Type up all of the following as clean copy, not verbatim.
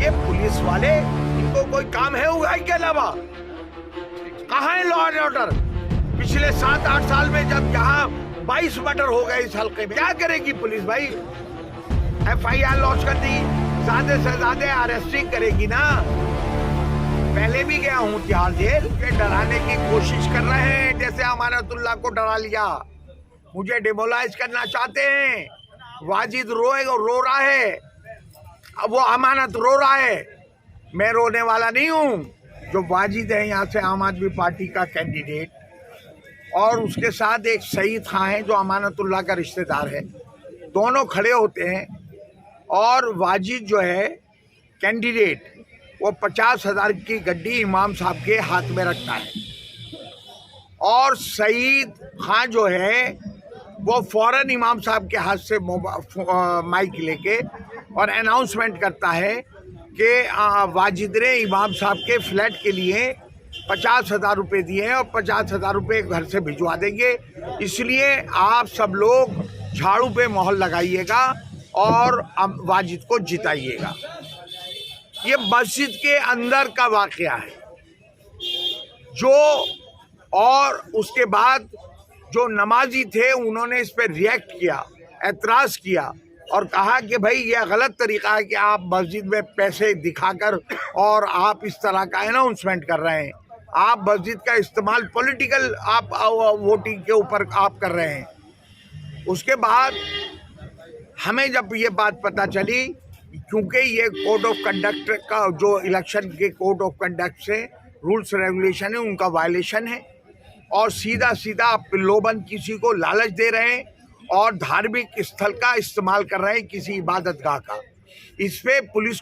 ये पुलिस वाले, इनको कोई काम है उगाई के अलावा? कहाँ है लॉ एंड ऑर्डर? पिछले 7-8 साल में जब यहाँ 22 मर्डर हो गए इस हल्के में, क्या करेगी पुलिस भाई? FIR लॉन्च कर दी, ज्यादा से ज्यादा अरेस्टिंग करेगी ना। पहले भी गया हूँ तिहाड़ जेल, डराने की कोशिश कर रहे हैं, जैसे अमानतुल्लाह को डरा लिया। मुझे डिमोलाइज करना चाहते हैं। वाजिद रो रहा है, अब वो अमानत रो रहा है। मैं रोने वाला नहीं हूँ। जो वाजिद है यहाँ से आम आदमी पार्टी का कैंडिडेट, और उसके साथ एक सईद खां है जो अमानतुल्लाह का रिश्तेदार है, दोनों खड़े होते हैं। और वाजिद जो है कैंडिडेट, वो 50,000 की गड्डी इमाम साहब के हाथ में रखता है, और सईद खां जो है वो फौरन इमाम साहब के हाथ से माइक लेके और अनाउंसमेंट करता है कि वाजिद ने इमाम साहब के फ्लैट के लिए 50,000 रुपये दिए हैं और 50,000 रुपये घर से भिजवा देंगे, इसलिए आप सब लोग झाड़ू पे मोहर लगाइएगा और वाजिद को जिताइएगा। ये मस्जिद के अंदर का वाकया है जो, और उसके बाद जो नमाजी थे उन्होंने इस पर रिएक्ट किया, एतराज़ किया और कहा कि भाई ये गलत तरीका है कि आप मस्जिद में पैसे दिखाकर और आप इस तरह का अनाउंसमेंट कर रहे हैं। आप मस्जिद का इस्तेमाल पॉलिटिकल आप वोटिंग के ऊपर आप कर रहे हैं। उसके बाद हमें जब ये बात पता चली, क्योंकि ये कोड ऑफ कंडक्ट का जो इलेक्शन के कोड ऑफ कंडक्ट से रूल्स रेगुलेशन है उनका वायलेशन है, और सीधा सीधा आप प्रलोभन किसी को लालच दे रहे हैं और धार्मिक स्थल का इस्तेमाल कर रहे हैं किसी इबादतगाह का। इस पे पुलिस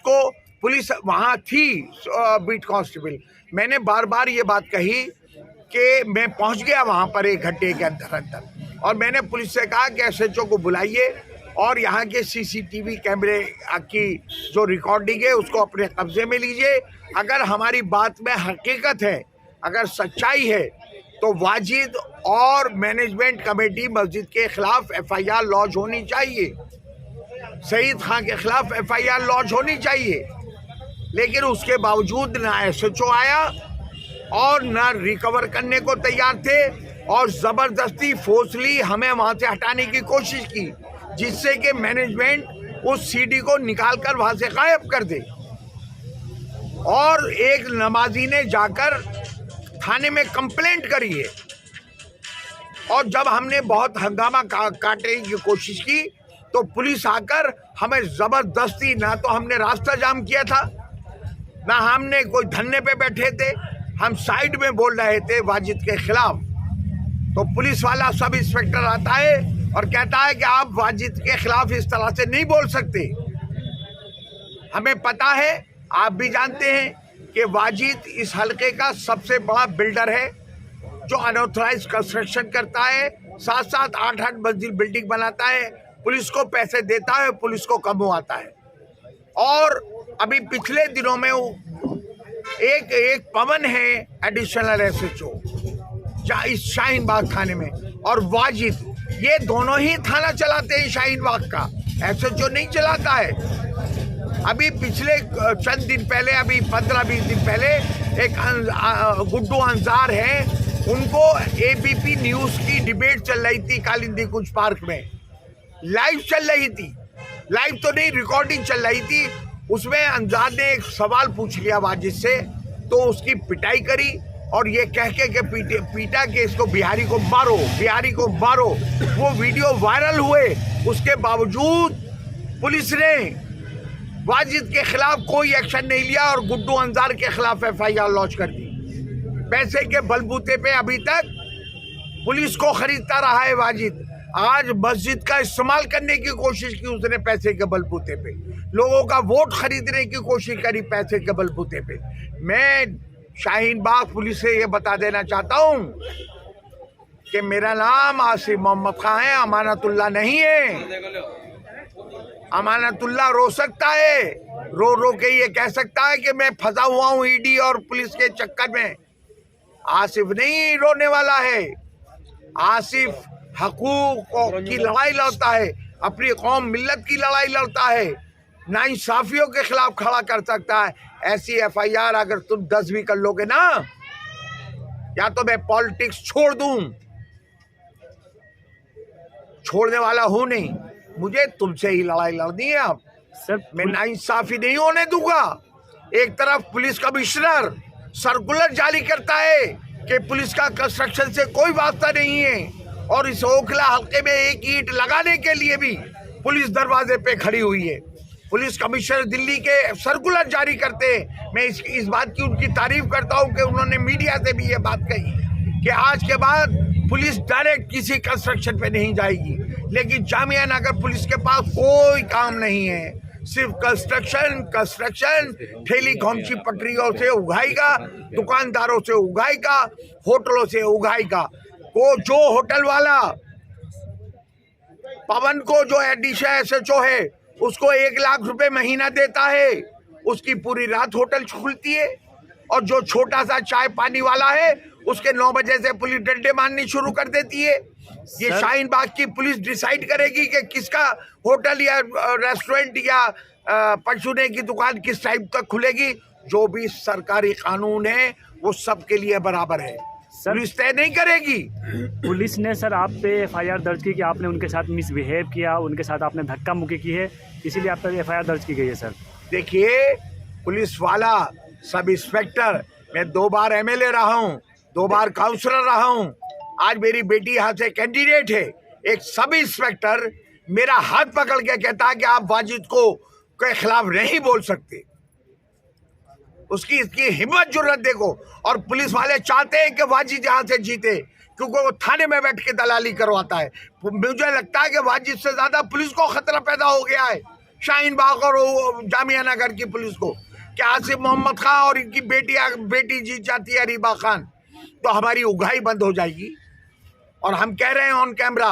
वहाँ थी, बीट कांस्टेबल। मैंने बार बार ये बात कही कि मैं पहुँच गया वहाँ पर 1 घंटे के अंदर, और मैंने पुलिस से कहा कि SHO को बुलाइए और यहाँ के CCTV कैमरे की जो रिकॉर्डिंग है उसको अपने कब्जे में लीजिए। अगर हमारी बात में हकीकत है, अगर सच्चाई है, तो वाजिद और मैनेजमेंट कमेटी मस्जिद के खिलाफ FIR लॉन्च होनी चाहिए, सईद खां के खिलाफ FIR लॉन्च होनी चाहिए। लेकिन उसके बावजूद ना SHO आया और ना रिकवर करने को तैयार थे, और ज़बरदस्ती फोर्सली हमें वहाँ से हटाने की कोशिश की, जिससे कि मैनेजमेंट उस CD को निकाल कर वहाँ से गायब कर दे। और एक नमाजी ने जाकर थाने में कंप्लेंट करी है, और जब हमने बहुत हंगामा काटने की कोशिश की तो पुलिस आकर हमें ज़बरदस्ती, ना तो हमने रास्ता जाम किया था, ना हमने कोई धरने पे बैठे थे, हम साइड में बोल रहे थे वाजिद के खिलाफ। तो पुलिस वाला सब इंस्पेक्टर आता है और कहता है कि आप वाजिद के खिलाफ इस तरह से नहीं बोल सकते। हमें पता है, आप भी जानते हैं कि वाजिद इस हल्के का सबसे बड़ा बिल्डर है जो अनऑथराइज कंस्ट्रक्शन करता है, 7-7, 8-8 मंजिल बिल्डिंग बनाता है, पुलिस को पैसे देता है, पुलिस को कमवाता है। और अभी पिछले दिनों में एक पवन है एडिशनल SHO इस शाहीन बाग थाने में, और वाजिद, ये दोनों ही थाना चलाते हैं शाहीन बाग का, SHO नहीं चलाता है। अभी पिछले चंद दिन पहले, अभी 15-20 दिन पहले, एक गुड्डू अंजार है, उनको ABP न्यूज़ की डिबेट चल रही थी कालिंदी कुंज पार्क में, लाइव चल रही थी, लाइव तो नहीं रिकॉर्डिंग चल रही थी। उसमें अंजार ने एक सवाल पूछ लिया वाजिद से, तो उसकी पिटाई करी और ये कह के पीटा कि इसको बिहारी को मारो, बिहारी को मारो। वो वीडियो वायरल हुए, उसके बावजूद पुलिस ने वाजिद के खिलाफ कोई एक्शन नहीं लिया और गुड्डू अंजार के खिलाफ FIR लॉन्च कर दी। पैसे के बलबूते पे अभी तक पुलिस को खरीदता रहा है वाजिद। आज मस्जिद का इस्तेमाल करने की कोशिश की उसने पैसे के बलबूते पे, लोगों का वोट खरीदने की कोशिश करी पैसे के बलबूते पे। मैं शाहीन बाग पुलिस से ये बता देना चाहता हूँ कि मेरा नाम आसिफ मोहम्मद खां है, अमानतुल्लाह नहीं है। अमानतुल्लाह रो सकता है, रो के ये कह सकता है कि मैं फंसा हुआ हूँ ED और पुलिस के चक्कर में। आसिफ नहीं रोने वाला है। आसिफ हकूक की लड़ाई लड़ता है, अपनी कौम मिल्लत की लड़ाई लड़ता है। नाइंसाफियों के खिलाफ खड़ा कर सकता है। ऐसी एफआईआर अगर तुम 10 भी कर लोगे ना, या तो मैं पॉलिटिक्स छोड़ दूं, छोड़ने वाला हूं नहीं, मुझे तुमसे ही लड़ाई लड़नी है। अब सर मैं नाइंसाफी नहीं होने दूंगा। एक तरफ पुलिस कमिश्नर सर्कुलर जारी करता है कि पुलिस का कंस्ट्रक्शन से कोई वास्ता नहीं है, और इस ओखला हल्के में एक ईंट लगाने के लिए भी पुलिस दरवाजे पे खड़ी हुई है। पुलिस कमिश्नर दिल्ली के सर्कुलर जारी करते हैं। मैं इस बात की उनकी तारीफ करता हूं कि उन्होंने मीडिया से भी ये बात कही कि आज के बाद पुलिस डायरेक्ट किसी कंस्ट्रक्शन पे नहीं जाएगी। लेकिन जामिया नगर पुलिस के पास कोई काम नहीं है, सिर्फ कंस्ट्रक्शन ठेली खोमची पटरियों से उगाएगा, दुकानदारों से उगाएगा, होटलों से उगाएगा। को जो होटल वाला पवन को जो एडिशनल SHO है उसको 1 लाख रुपए महीना देता है, उसकी पूरी रात होटल खुलती है। और जो छोटा सा चाय पानी वाला है उसके 9 बजे से पुलिस डंडे मारनी शुरू कर देती है। ये शाहीन बाग की पुलिस डिसाइड करेगी कि किसका होटल या रेस्टोरेंट या परचूने की दुकान किस टाइम तक खुलेगी। जो भी सरकारी कानून है वो सबके लिए बराबर है, पुलिस तय नहीं करेगी। पुलिस ने सर आप पे एफआईआर दर्ज की कि आपने उनके साथ मिसबिहेव किया, उनके साथ आपने धक्का मुक्की की है, इसीलिए आप पे एफआईआर दर्ज की गई है सर। देखिए, पुलिस वाला सब इंस्पेक्टर, मैं 2 बार MLA रहा हूँ, 2 बार काउंसलर रहा हूँ, आज मेरी बेटी यहाँ से कैंडिडेट है। एक सब इंस्पेक्टर मेरा हाथ पकड़ के कहता है कि आप वाजिद को के खिलाफ नहीं बोल सकते। उसकी इसकी हिम्मत जुर्रत देखो। और पुलिस वाले चाहते हैं कि वाजिद यहाँ से जीते, क्योंकि वो थाने में बैठ के दलाली करवाता है। मुझे लगता है कि वाजिद से ज्यादा पुलिस को खतरा पैदा हो गया है, शाहीन बाग और जामिया नगर की पुलिस को, कि आसिफ मोहम्मद खान और इनकी बेटी जीत जाती है अरीबा खान, तो हमारी उगाही बंद हो जाएगी। और हम कह रहे हैं ऑन कैमरा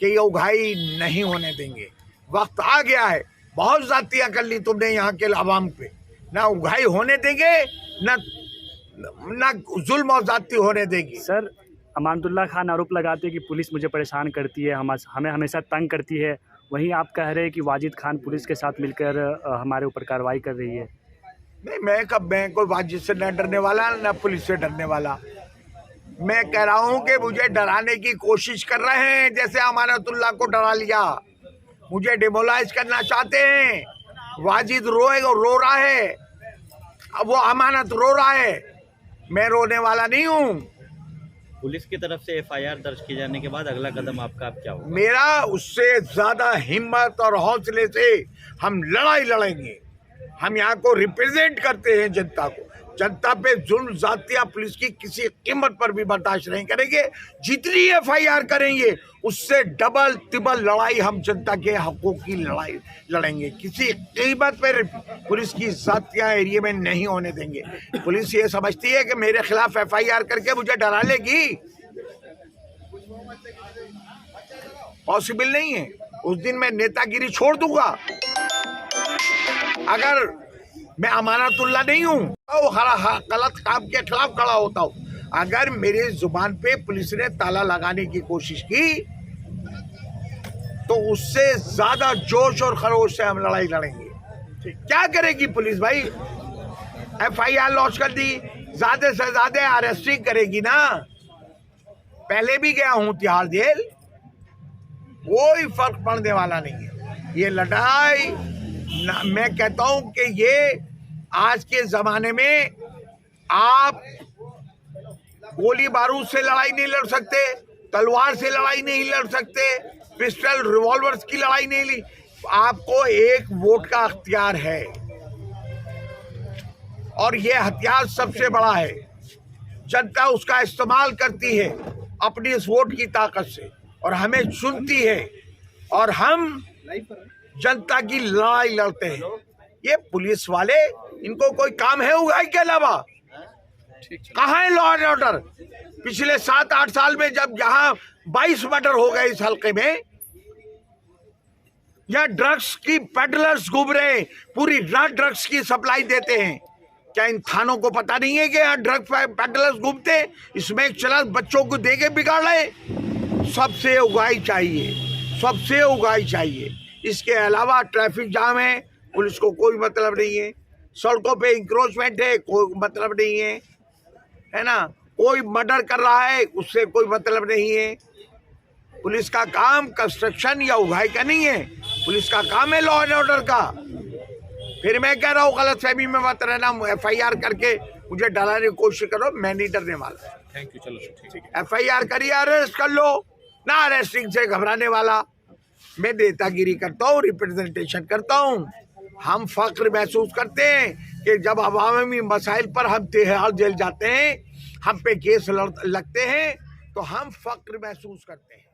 कि ये उगाही नहीं होने देंगे। वक्त आ गया है, बहुत ज्यादतियां कर ली तुमने यहाँ के अवाम पे, ना उगाही होने देंगे, ना जुल्म और ज्यादती होने देगी। सर अमानतुल्लाह खान आरोप लगाते हैं कि पुलिस मुझे परेशान करती है, हमें हमेशा तंग करती है। वहीं आप कह रहे हैं कि वाजिद खान पुलिस के साथ मिलकर हमारे ऊपर कार्रवाई कर रही है। नहीं, मैं कोई वाजिद से न डरने वाला, न पुलिस से डरने वाला। मैं कह रहा हूँ कि मुझे डराने की कोशिश कर रहे हैं, जैसे अमानतुल्लाह को डरा लिया। मुझे डिमोलाइज करना चाहते हैं। वाजिद रो रहा है, अब वो अमानत रो रहा है, मैं रोने वाला नहीं हूँ। पुलिस की तरफ से एफआईआर दर्ज किए जाने के बाद अगला कदम आपका अब क्या होगा? मेरा उससे ज्यादा हिम्मत और हौसले से हम लड़ाई लड़ेंगे। हम यहाँ को रिप्रेजेंट करते हैं जनता को। जनता पे जुल्म जातिया पुलिस की किसी कीमत पर भी बर्दाश्त नहीं करेंगे। जितनी एफआईआर करेंगे उससे डबल तिबल लड़ाई हम जनता के हकों की लड़ाई लड़ेंगे। किसी कीमत पर पुलिस की जातियां एरिया में नहीं होने देंगे। पुलिस ये समझती है कि मेरे खिलाफ एफआईआर करके मुझे डरा लेगी, पॉसिबल नहीं है। उस दिन मैं नेतागिरी छोड़ दूंगा। अगर मैं अमानतुल्लाह नहीं हूँ तो गलत काम के खिलाफ खड़ा होता हूँ। अगर मेरे जुबान पे पुलिस ने ताला लगाने की कोशिश की तो उससे ज्यादा जोश और खरोश से हम लड़ाई लड़ेंगे। क्या करेगी पुलिस भाई? एफआईआर लॉन्च कर दी, ज्यादा से ज्यादा अरेस्टिंग करेगी ना। पहले भी गया हूँ तिहाड़ जेल, कोई फर्क पड़ने वाला नहीं है। ये लड़ाई मैं कहता हूं कि ये आज के जमाने में आप गोली बारूद से लड़ाई नहीं लड़ सकते, तलवार से लड़ाई नहीं लड़ सकते, पिस्टल रिवॉल्वर्स की लड़ाई नहीं ली। आपको एक वोट का अख्तियार है और ये हथियार सबसे बड़ा है। जनता उसका इस्तेमाल करती है अपनी इस वोट की ताकत से और हमें चुनती है और हम जनता की लड़ाई लड़ते हैं। ये पुलिस वाले, इनको कोई काम है उगाई के अलावा? कहाँ है लॉ एंड ऑर्डर? पिछले 7-8 साल में जब यहाँ 22 मर्डर हो गए इस हल्के में, यहाँ ड्रग्स की पेडलर्स घूम रहे हैं, पूरी रात ड्रग्स की सप्लाई देते हैं। क्या इन थानों को पता नहीं है कि यहाँ ड्रग पेडलर्स घूमते? इसमें एक चला बच्चों को देके बिगाड़ रहे। सबसे उगाई चाहिए, सबसे उगाई चाहिए। इसके अलावा ट्रैफिक जाम है, पुलिस को कोई मतलब नहीं है। सड़कों पे इंक्रोचमेंट है, कोई मतलब नहीं है ना। कोई मर्डर कर रहा है, उससे कोई मतलब नहीं है। पुलिस का काम कंस्ट्रक्शन या उगाई का नहीं है, पुलिस का काम है लॉ एंड ऑर्डर का। फिर मैं कह रहा हूँ गलतफहमी में मत रहना, FIR करके मुझे डराने की कोशिश करो, मैं नहीं डरने वाला। थैंक यू, चलो ठीक है। FIR करिए, अरेस्ट कर लो ना, अरेस्टिंग से घबराने वाला। मैं नेतागिरी करता हूँ, रिप्रेजेंटेशन करता हूँ। हम फख्र महसूस करते हैं कि जब अवामी मसाइल पर हम तिहाड़ जेल जाते हैं, हम पे केस लगते हैं, तो हम फख्र महसूस करते हैं।